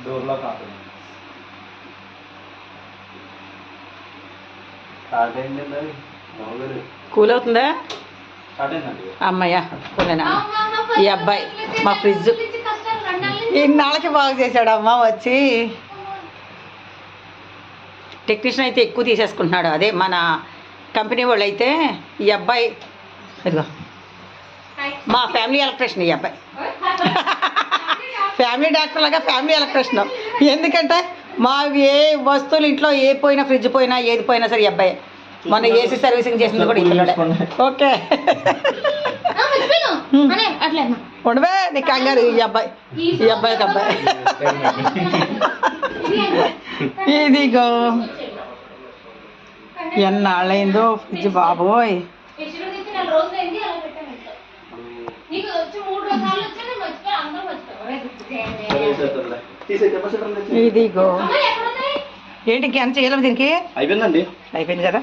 డోర్లో కాదు స్టార్ట్ అయిందండి అది కూల్ అవుతుందా స్టార్ట్ అయిందండి అమ్మయ్య కూలేనా ఈ అబ్బాయి మా ఫ్రిడ్జ్ ఇన్నాళ్ళకి బాగు చేశాడు అమ్మ వచ్చి టెక్నీషియన్ అయితే ఎక్కువ తీసేసుకుంటున్నాడు అదే మన కంపెనీ వాళ్ళు అయితే ఈ అబ్బాయి ఇదిగో మా ఫ్యామిలీ ఎలక్ట్రీషియన్ ఈ అబ్బాయి ఫ్యామిలీ డాక్టర్ లాగా ఫ్యామిలీ ఎలక్ట్రీషియన్ ఎందుకంటే మా ఏ వస్తువులు ఇంట్లో ఏ పోయినా ఫ్రిడ్జ్ పోయినా ఏది పోయినా సరే ఈ అబ్బాయి మొన్న ఏసీ సర్వీసింగ్ చేసింది కూడా ఈ పిల్లడే ఓకే ఉండవే నీ కంగారు ఈ అబ్బాయికి అబ్బాయి ఇదిగో ఎన్నాళ్ళైందో ఫ్రిడ్జ్ బాబోయ్ ఇదిగో ఏంటి ఇంకేమైనా చేయాలి దీనికి అయిపోయిందండి అయిపోయింది కదా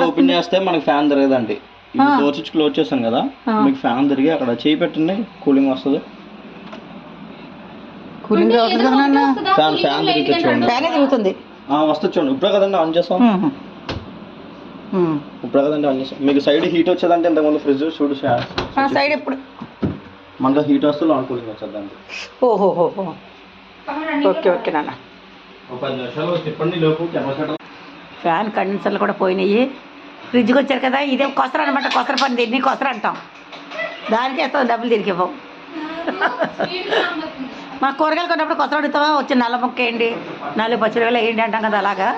ఓపెన్ చేస్తే మనకి ఫ్యాన్ తిరగదండి డోర్ స్విచ్ క్లోజ్ చేస్తాను కదా మీకు ఫ్యాన్ తిరిగి అక్కడ చేయి పెట్టండి కూలింగ్ వస్తుంది కూలింగ్ అవుతుంది కదా నాన్న ఫ్యాన్ తిరిగి చూడండి ఫ్యానే తిరుగుతుంది వస్తుంది చూడండి ఇప్పుడే కదండి ఆన్ చేస్తాం ఇప్పుడే కదండి ఆన్ చేస్తాం మీకు సైడ్ హీట్ వచ్చేదంటే ఇంతకుముందు ఫ్రిడ్జ్ చూడు సైడ్ ఎప్పుడు మనలో హీట్ వస్తే లాంగ్ కూలింగ్ వచ్చేదండి ఓహో ఓకే ఓకే నాన్న ఒక 10 నిమిషాలు తిప్పండి లోపు కెపాసిటర్ ఫ్యాన్ కండెన్సర్లు కూడా పోయినాయి ఫ్రిడ్జ్కి వచ్చారు కదా ఇదే కొసర అనమాట కొసర పని దీన్ని కొసర అంటాం దానికి వేస్తాం డబ్బులు దీనికి ఇవ్వం మా కూరగాయలు కొన్నప్పుడు కొసర అడుగుతావా వచ్చి నల్ల ముక్క వేయండి 4 పచ్చిరకాయలు వేయండి అంటాం కదా అలాగా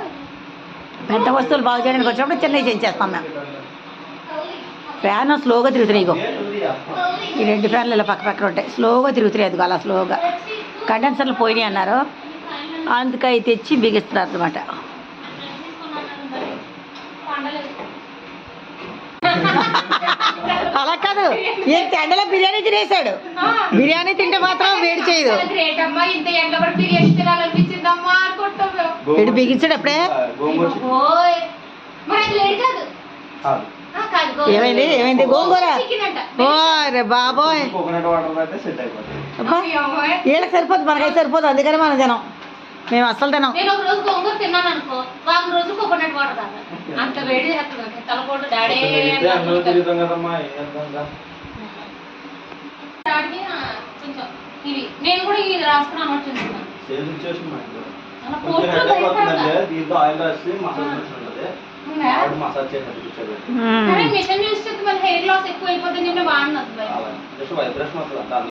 పెద్ద వస్తువులు బాగు చేయడానికి వచ్చినప్పుడు చిన్నవి చేయించేస్తాం మేము ఫ్యాన్ స్లోగా తిరుగుతున్నాయి ఇగో ఈ 2 ఫ్యాన్లు ఇలా పక్క పక్కన ఉంటాయి స్లోగా తిరుగుతున్నాయి అదిగో అలా స్లోగా కండెన్సర్లు పోయినాయి అన్నారు అందుకై తెచ్చి బిగిస్తున్నారు అనమాట అలా కాదు ఏం ఎండలో బిర్యానీ తినేసాడు బిర్యానీ తింటే మాత్రం వేడి చేయదు ఎడు బిగించాడు అప్పుడే ఏమైంది గోంగూర ఓరే బాబోయ్ వీళ్ళకి సరిపోదు మనకైతే సరిపోదు అందుకని మనం తినం మేము అస్సలు తినాం నేను ఒక రోజు గోంగూర తిన్నాను అనుకో వారం రోజులు కోకోనట్ వాటర్ తాగాను అంత వేడి చేస్తుంది తలపోటు డాడీ కొంచెం ఇవి నేను కూడా ఇది రాసుకున్నాను మిషన్ యూస్ చేస్తే మన హెయిర్ లాస్ ఎక్కువ అయిపోతుంది వాడినది